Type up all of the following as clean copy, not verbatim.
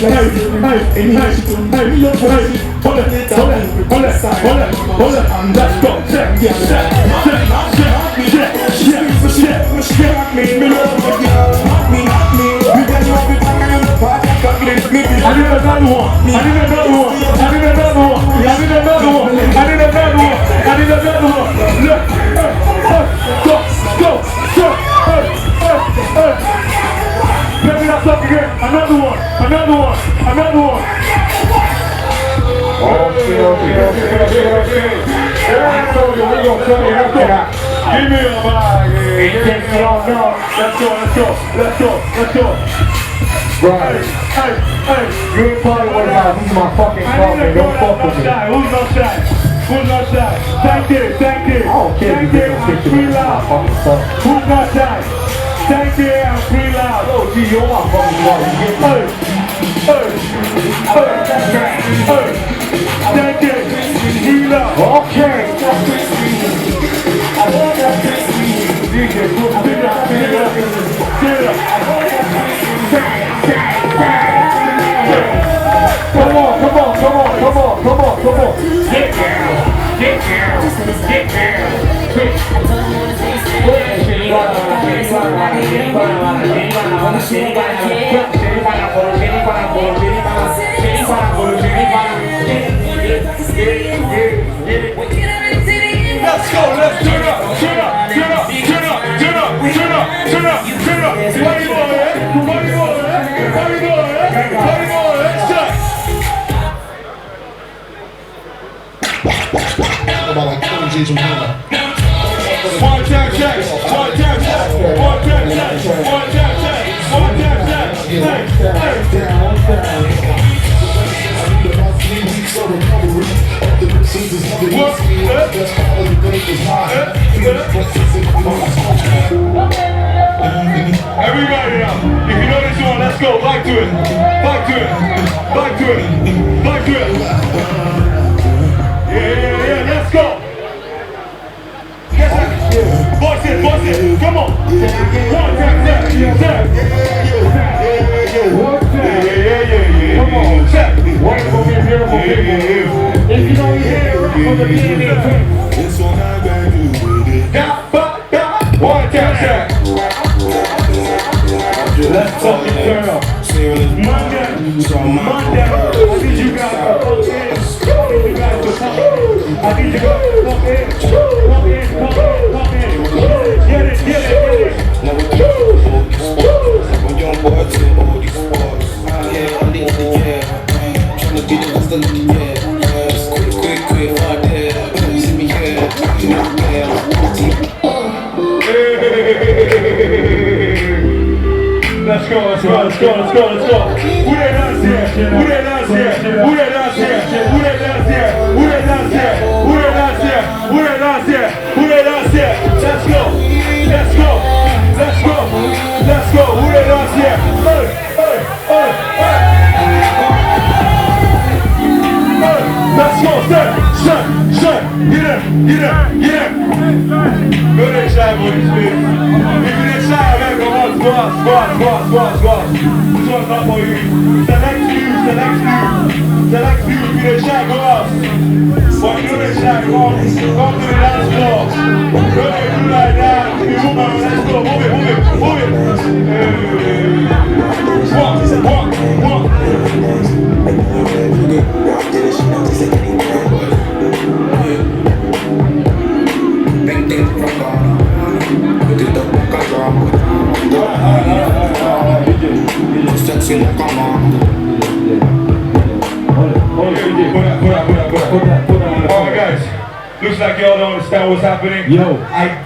Give me a bag. Let's go. Right. Hey. You ain't party with us. This is my fucking coffee. Don't fuck with me. Who's not shy? Thank you. I don't care if you get a picture of my fucking stuff. Who's not shy? Thank you, I'm free loud. Oh, gee, you're my fucking party. You get me? Thank you, free loud. Okay. DJ, put it up. Come on. Get down. Let's go, let's turn up. Turn up. Party boy, About like 20 G's from here. One time check. Everybody now, if you know this one, let's go. Back to it. Yeah, let's go. Bust it, come on. One time, check. Come on, check. Wonderful, beautiful people. If you don't hear it, rock from the beginning. One time, check. Let's fucking turn up. Monday. I need you guys to come in. Get it. When young boy to all these sports, yeah, I'm the trying to be the best of the year. Just quick, hard there. You see me here, Let's go. Who they dance here? Let's go. Who they dance here? Let's go, son. Get up. Go to shy, boys, please. If you're shy, man, come on, squad. This one's not for you. Select view. If you're shy, go out. But if you're shy, come to the dance floor. Don't do like that. Let's go, move it. Walk. Alright guys, looks like y'all don't understand what's happening. Yo. I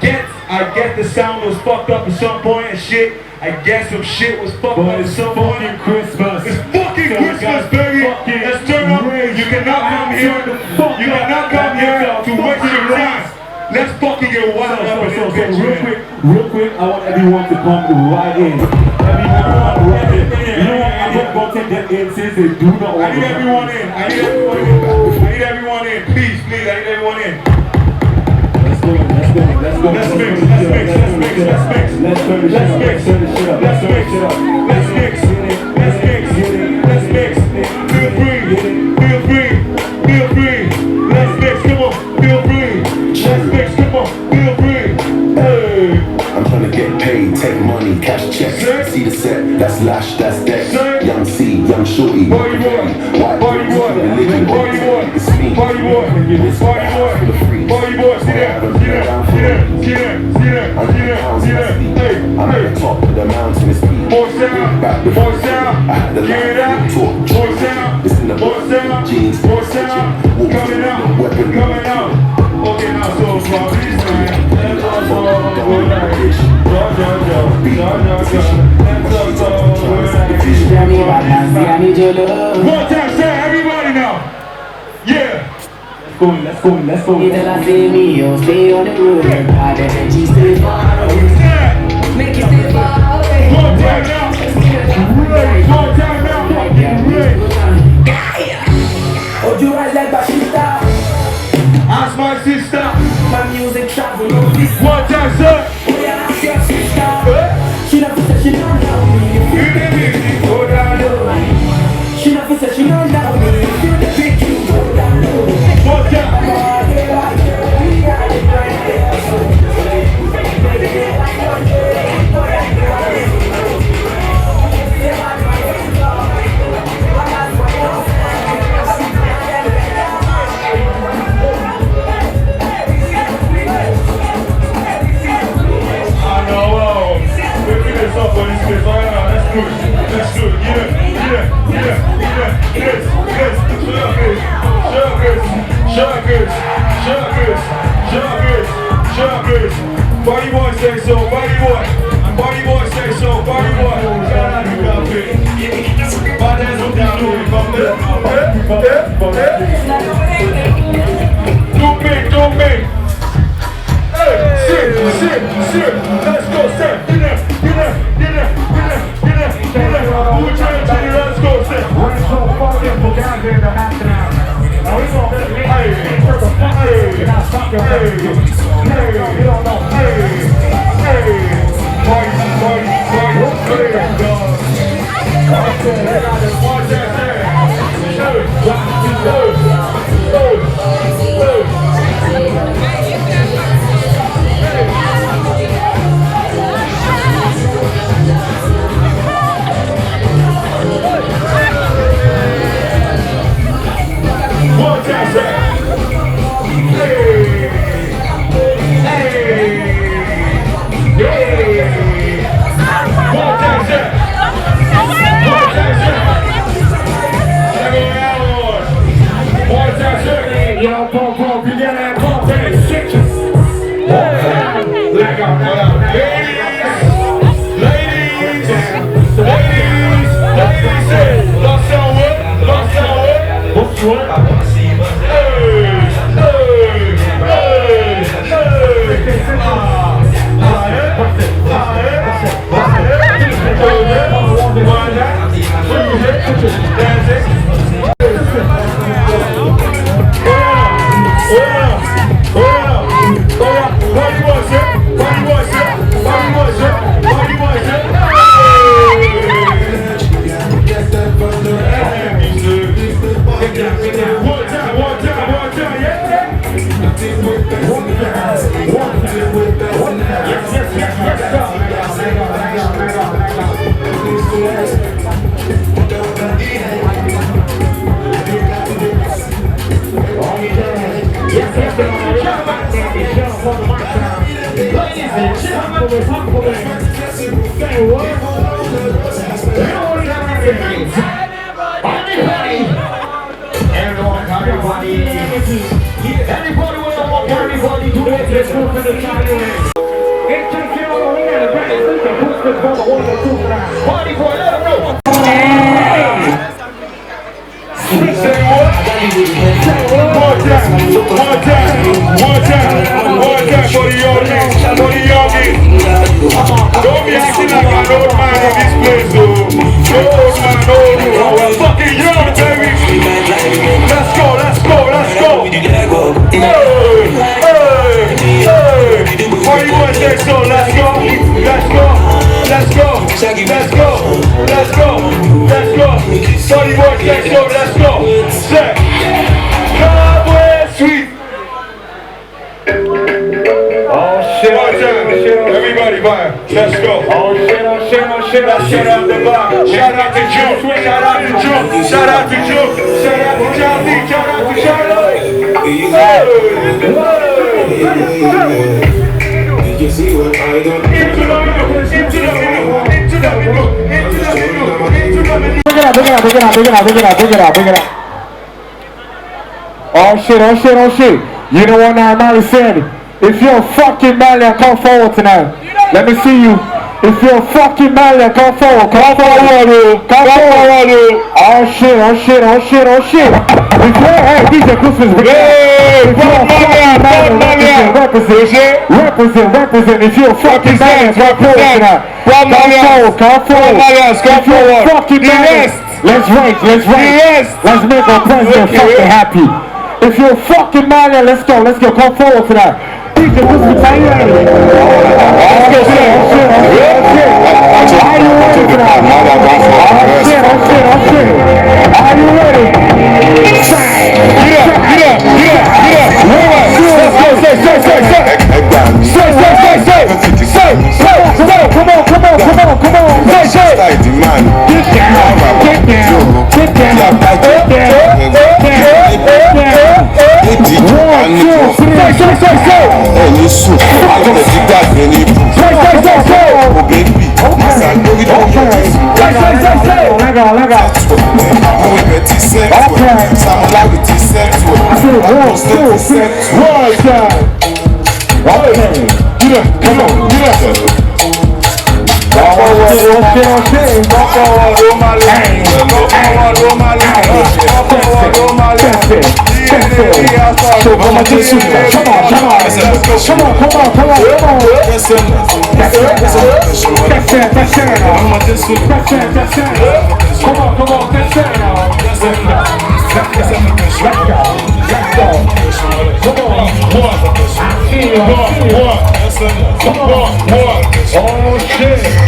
get the sound was fucked up at some point and shit. I guess some shit was fucked up at some point. It's Christmas. It's fucking Christmas, baby. Let's turn up. You cannot come here to waste your time. Let's fucking get wild up in this bitch, Real quick, I want everyone to come right in. You know what? I'm not going to take them in since they do not want I need everyone in. Please, I need everyone in. Let's go. Let's mix. Let's turn the shit up. Ring, take money, cash checks. See the set, that's Lash, that's Dex. Young C, young Shorty, Party boy, white party boy, religion, party boy, it's me. party boy, party boy, party boy, see that, see that, see that, see that, see that, see that, see that, hey, I'm at the top of the mountain, it's peak. more sound, I had the get it light, out, talk, more sound, it's in the more sound, jeans, more sound, coming out, weapon, coming out. Okay, now so from this time, let's all go like this. I need your love. One time, say everybody now. Yeah. Let's go. Till I see me, you'll stay on the road. High energy, stay far away. Yeah. Make it stay far away. One time now. One time now. Hold you right like Bashita. Ask my sister. My music travel no distance. One time, sir. Oh yeah, ask your sister. She never said she don't love me. You did it. Go down low. She never said she don't love me. Feel the beat, you go down low. One time. Body boy say so, body boy say so, body boy. Body hands down, don't make. Hey, sit, let's go, sit. Get up. Let's go, sit. We're so fucking put down here in the half an hour. Now we gonna get it. You're not stuck your head. You don't know. Yo, pump, you get that pump, and shit. Everybody will want everybody to make this move in the Chinese. Party boy, let him know. Say what? One time for the audience, Don't be acting like an old man in this place, though. No old man, no. We're fucking young, baby. Let's go. Party boy say so, let's go. Party boy say so, let's go. Say, Cowboy Sweet. Oh shit. Everybody, bye. Let's go. shit, shit out the bar. Shout out to Juke, shout out to Juke, shout out to Juke, shout out to Jazzy, shout out to Charlotte. Did you see what I done? Into the middle, into the middle, into the middle, into the middle, into the middle. Bring it up. Oh shit. You know what now, Mary said? If you're a fucking Malian, come forward tonight. Let me see you. If you're a fucking Malian, come forward. Come forward. Oh shit. If you're, hey, DJ Christmas, if you're a fucking Malian, represent. If you're a fucking Malian, come forward tonight. Come forward. If you're a fucking Malian, let's rage. Let's make our president fucking happy. If you're a fucking Malian, let's go, come forward to that. DJ Christmas, are you ready? Are you ready for that? Are you ready? Come on. Get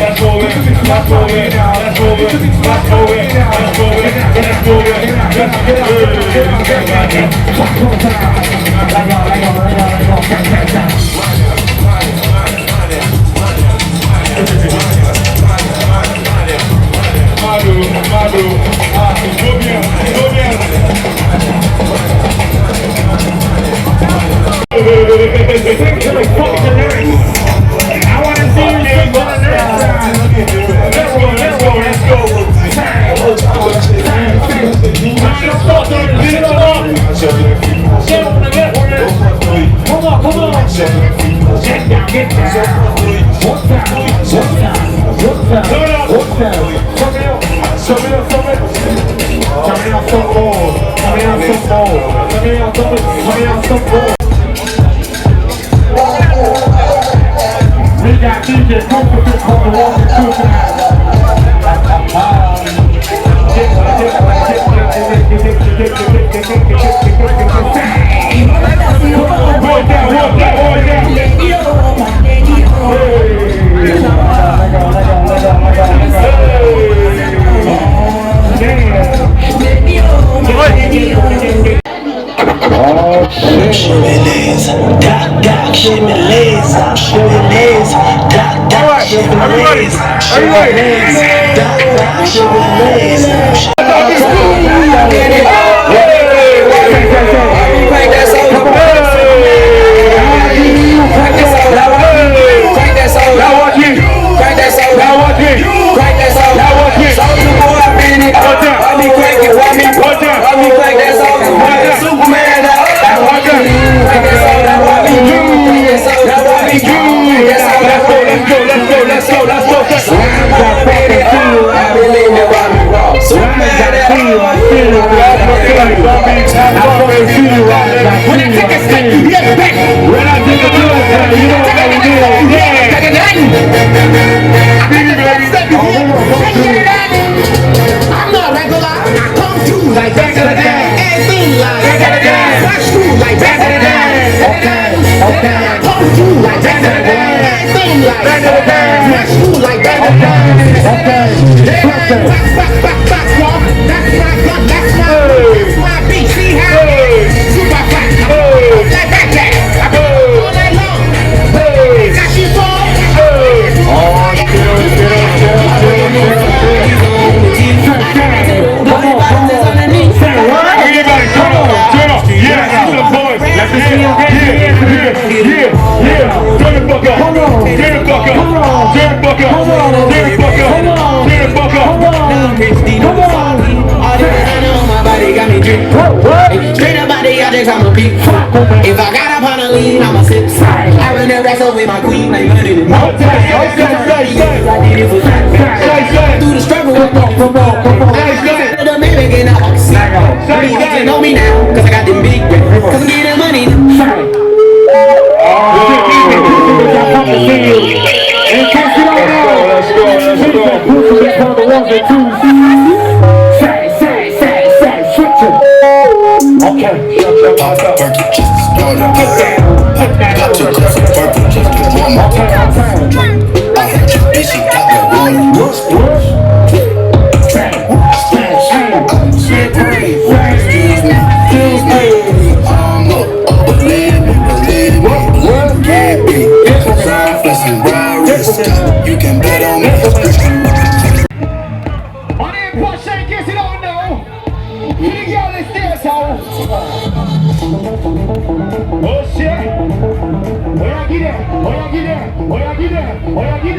Let's roll it. We got DJ Comforted on the walking through tonight. Shimmy-lays, doc, doc, shimmy-lays, shimmy-lays, doc, doc, shimmy-lays, shimmy-lays, doc, doc, shimmy-lays. I'm not regular, I come through like back of the day. Everything like back of the day. Flash through like back of the day. Okay. I come through like back of the day. Everything like back of the day. Flash through like back of the day. Back, walk. That's my gun, that's my beat. See how super fast. Like back that. I go all night long. Got you fall. Straight up body, I think I'm a beat. If I got up on a lean, I'm a sip. I run the rest with my queen, like money. I did it for that. Through the struggle with the man again, I walk see. You know me now, cause I got them big rings. Cause I'm getting money now. Let's You can bet on me. On the push in case you don't know. You the girl is there, so. Oh shit. Where I get it? Where I get it? Where I get it? Where I get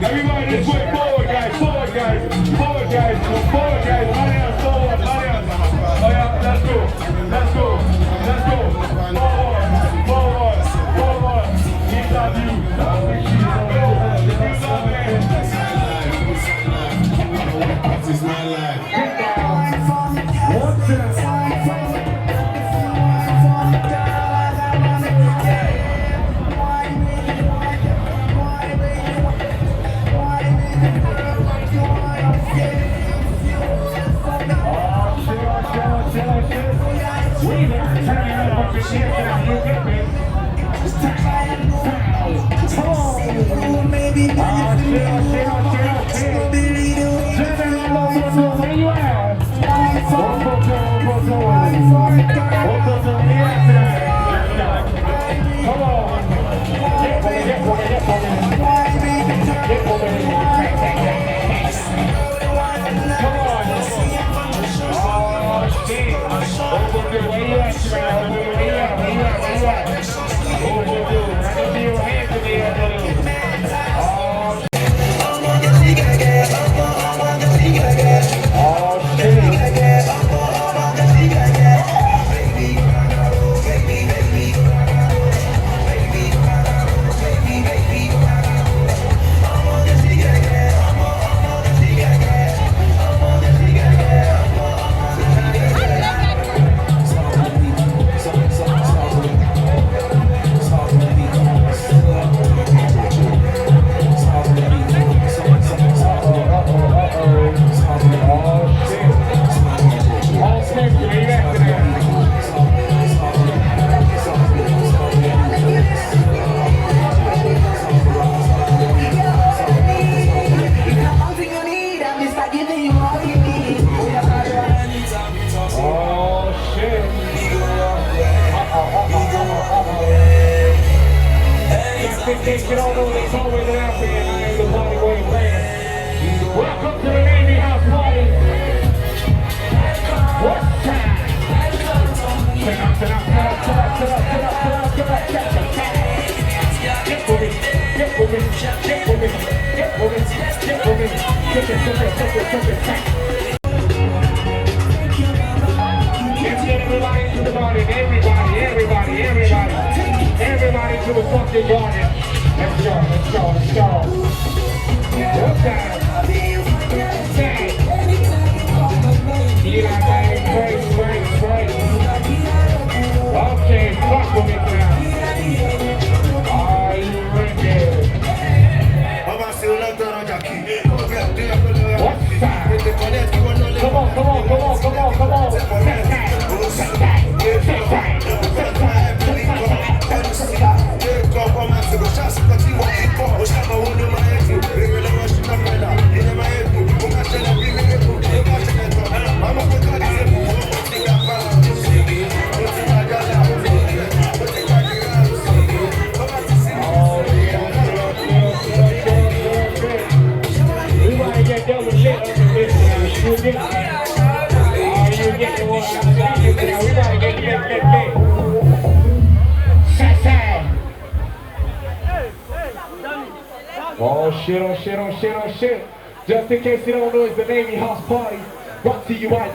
Everybody this way, forward, guys. Get on over the toll with it out here, and I ain't the party going playing. Welcome to the Navy House Party. What time? Turn up, turn up, turn up, turn up, turn up, turn up, turn up, turn up, turn up. Get for me, get for me, get for me, get for me, get for me. Get it, get it, get it, get it, get it. Let's get everybody to the garden, everybody to the fucking garden. Let's go, let's go, let's go. Okay. Say. You like that? Great, great, great. Okay, fuck with me now. Are you ready? What's that? Come on, come on, come on, come on, come on. Oh shit, oh shit, oh shit, oh shit. Just in case you don't know, it's the Navy House Party. Brought to you by...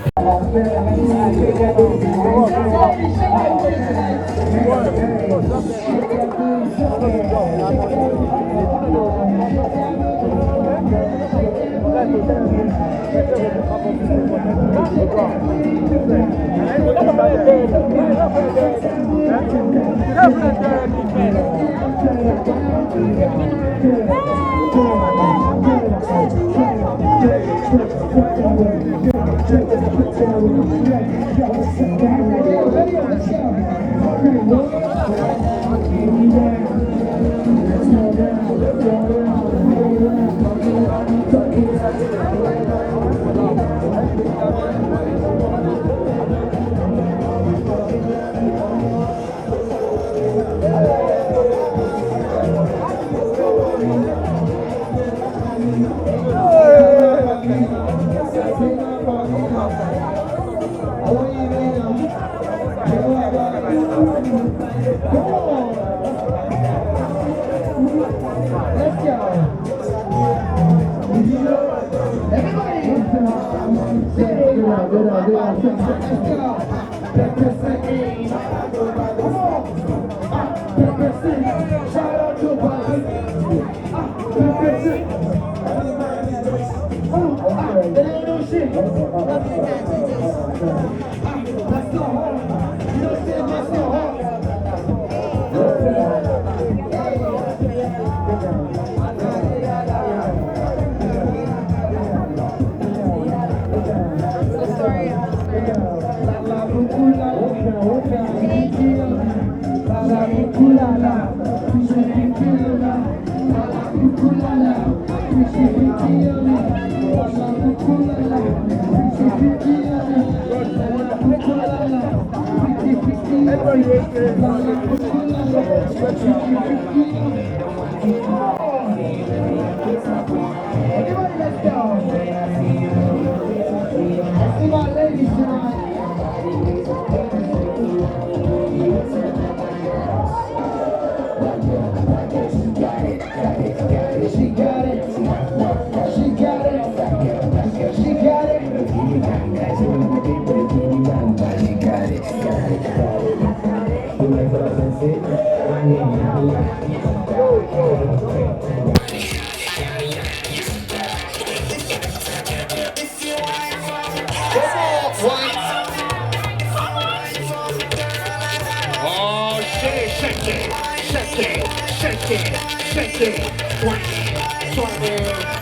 Oh shit, shake it, shake it, shake it, shake it, twerk it, twerk it.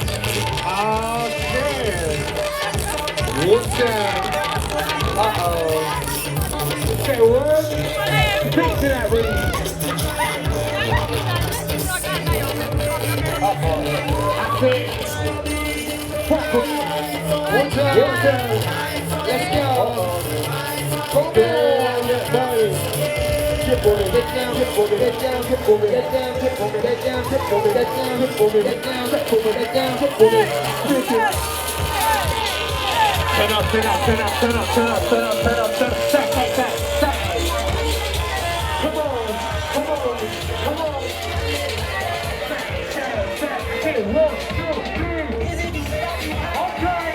Oh shit. What's that? Uh-oh. Say what? Speak to that, Reed. Uh-oh. I said, fuck it. What's that? What's that? Let's go. Come on, let's go. Get down, get down, get down, get down, get down, get down, get down, get down, get down, get down, get down, get down. Turn up, turn up, turn up, turn up, turn up, turn up, turn up, turn up, stack, stack, stack, stack. Come on, come on, come on. Stack, stack, stack. Hey, 1, 2, 3. Okay.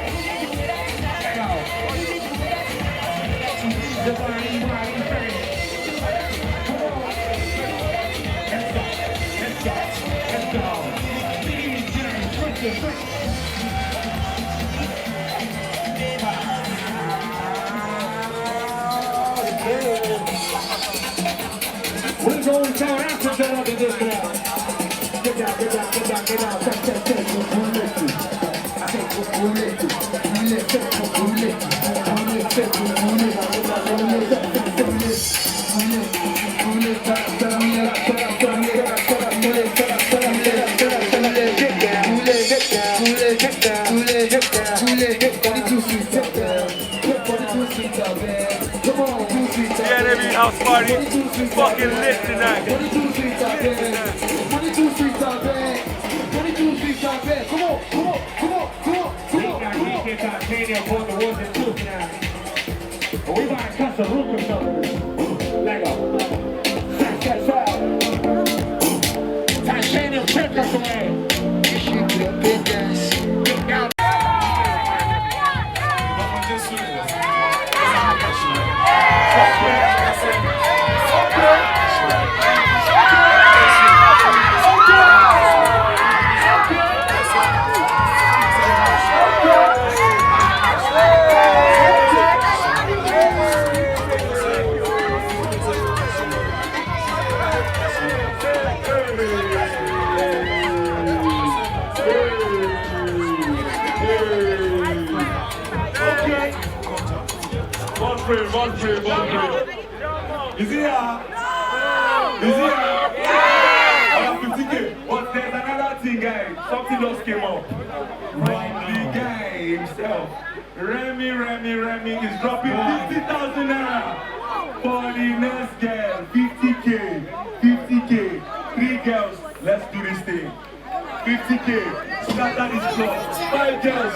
We're going to Africa after this now. Get down, get down, get down, get down. Take, take, take. We'll lift you. I think we'll lift you. We'll lift you. We'll lift you. We'll lift you. We'll lift Yeah, they be house party. Fucking lit tonight. 22 streets are bad. 22 streets are bad. 22 streets are bad. Come on, come on, come on, come on, come on. We got titanium for the ones that took now. We might cut some roof or something. Like a titanium took us away. One free. Is he here? Is he here? I have 50K. But there's another thing, guys. Something just came up. The guy himself, Remy is dropping 50,000 naira for the next girl. 50K. 3 girls. Let's do this thing. 50K. Scatter this club. 5 girls.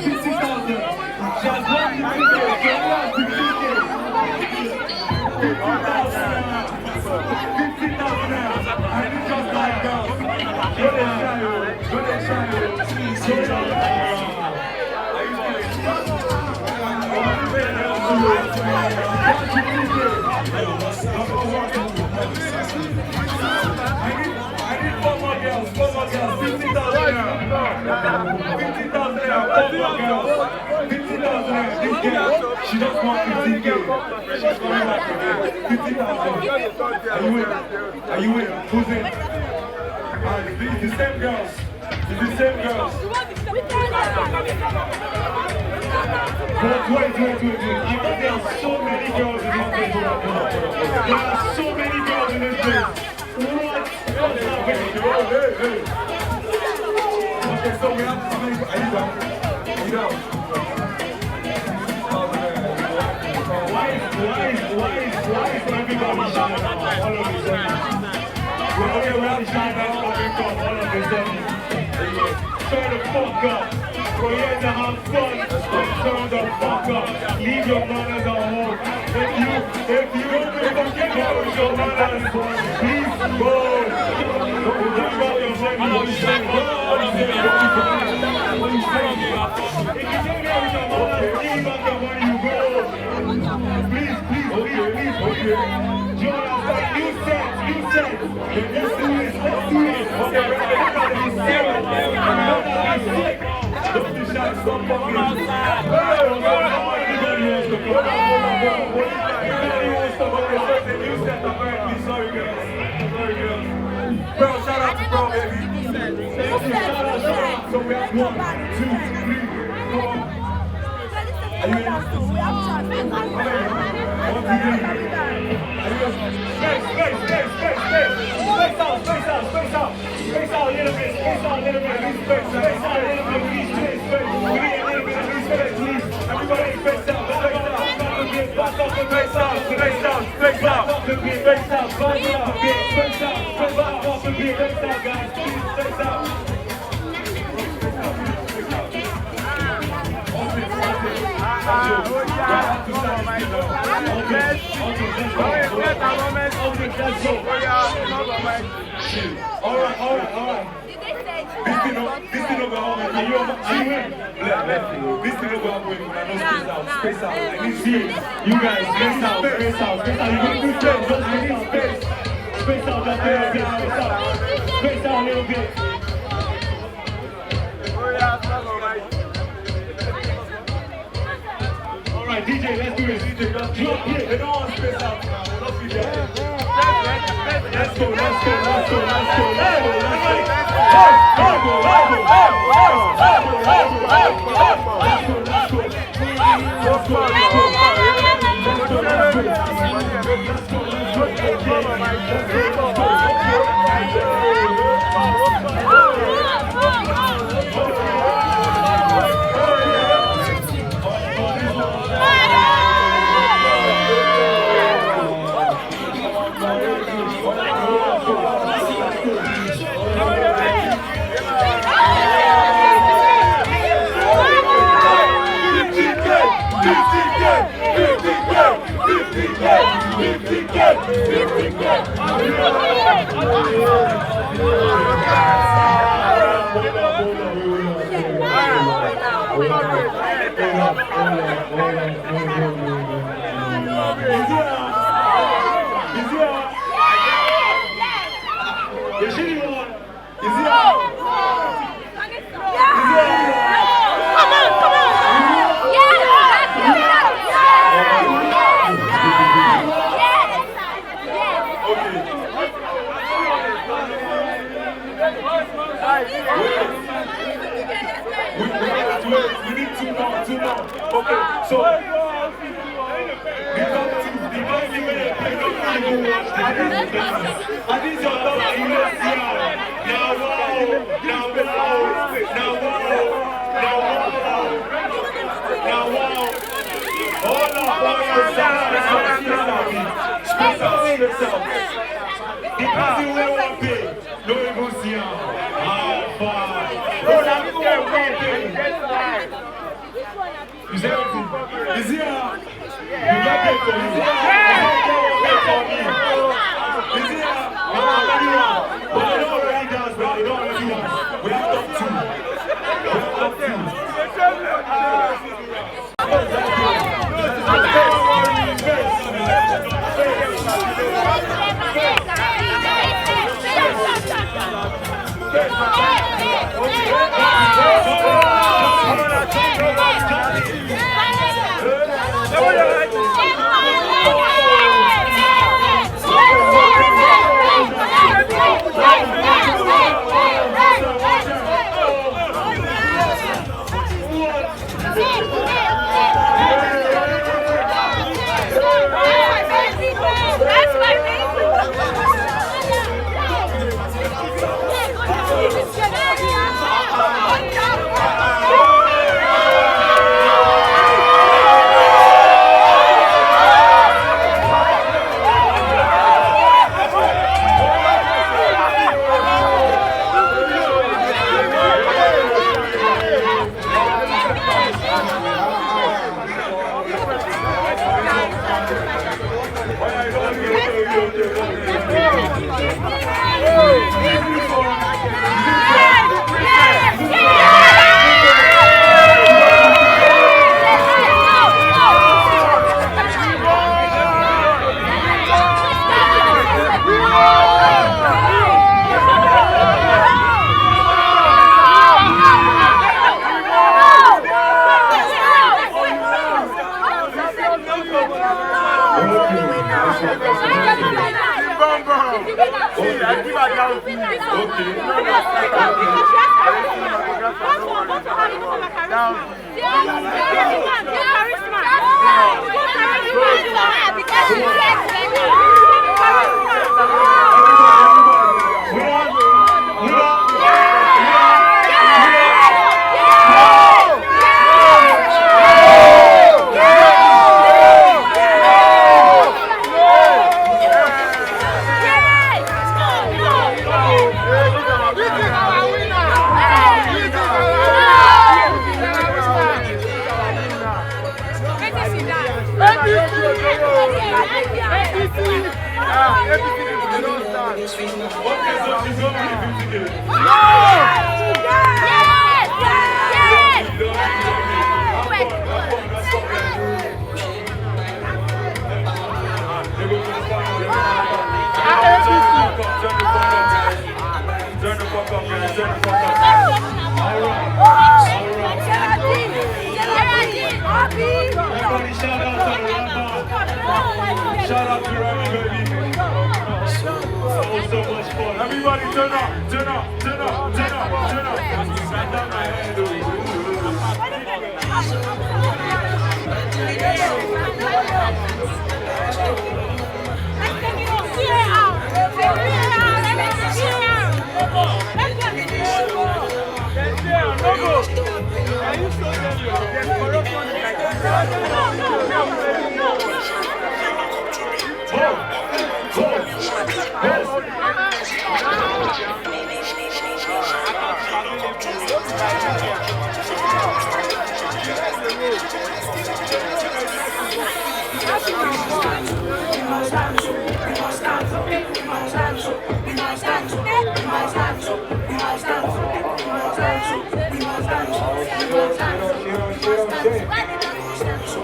50,000. She has won 50K. She has 50K. 50,000 naira. And it's just like girls. Go there, I need 4 more girls. 50,000 naira. 50,000 naira. 4 more girls. 50,000 naira. This girl, she just won 15K. She's coming back again. 50,000. Are you in? Who's in? It's the same girls. Wait. There are so many girls in this place. There are so many girls in this place. What? Hey. Okay, so we have to make. Turn the fuck up. We're here to have fun. Turn the fuck up. Leave your manners at home. If you fucking know your manners, please go. Don't got your money. What you say? What you say? If you don't know your manners, leave back your money. You go. Please. Okay. Jordan, you said. Let's do this. Okay, everybody be serious. Don't be shy, stop fucking. Everybody wants to go. Everybody wants to go. You said apparently. Sorry, girls. Bro, shout out to bro, baby. Shout out. So we have 1, 2, 3. Come on. Are you in? Space out a little bit. Everybody space out. All right. This thing over home. Are you in? This thing over home when I know space out. I need to see you guys space out. You got good friends, just need space. Space out just a little bit. Space out a little bit. All right, DJ, let's do this. DJ, just drop it. They don't want space out now. Let's be there. Let's go. We need two more. Okay, so I need your love. Is everything? Is here? You got it for me. Is here? But I don't already dance, but I don't already dance. We have top two. Yeah! Turn the fuck up, guys. Turn the fuck up. Everybody shout out to the rapper. Shout out to Remy, baby. So much fun. Everybody turn up, turn up, turn up, turn up, turn up. Right down my head,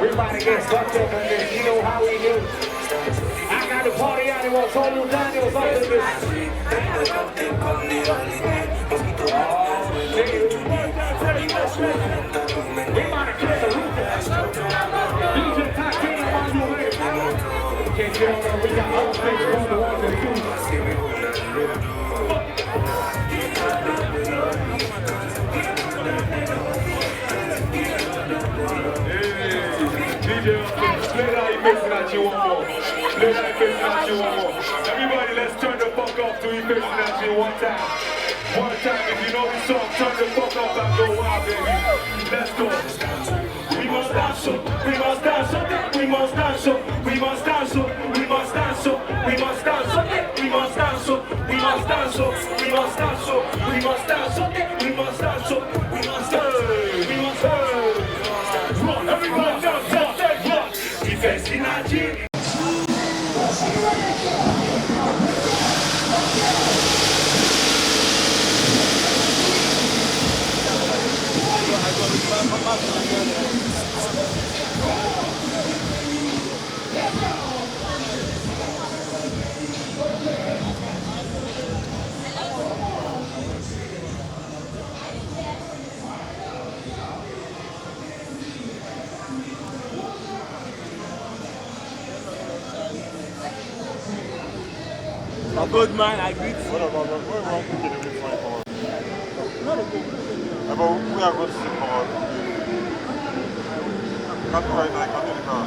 Everybody gets fucked up on this, you know how we do. I got the party animals, all you Daniels up in this. We might have killed the roof. DJ Titanium on your way. Can't get on there, we got other things on the ones and twos. Play that he facing at you one more. Play that he facing at you one more. Everybody, let's turn the fuck up to he facing at you one time. One time, if you know the song, turn the fuck up and go wild, baby. Let's go. We must dance up, we must dance up, we must dance up, we must dance up, we must dance up, we must dance up, we must dance up, we must dance up, we must dance up, we must dance up, we must dance up, we must dance up, we must dance. Run, everybody dance up. Facing at you. A good man, I greet. What about that? Where are we going to find power? About we are going to see power. Can't try like a car.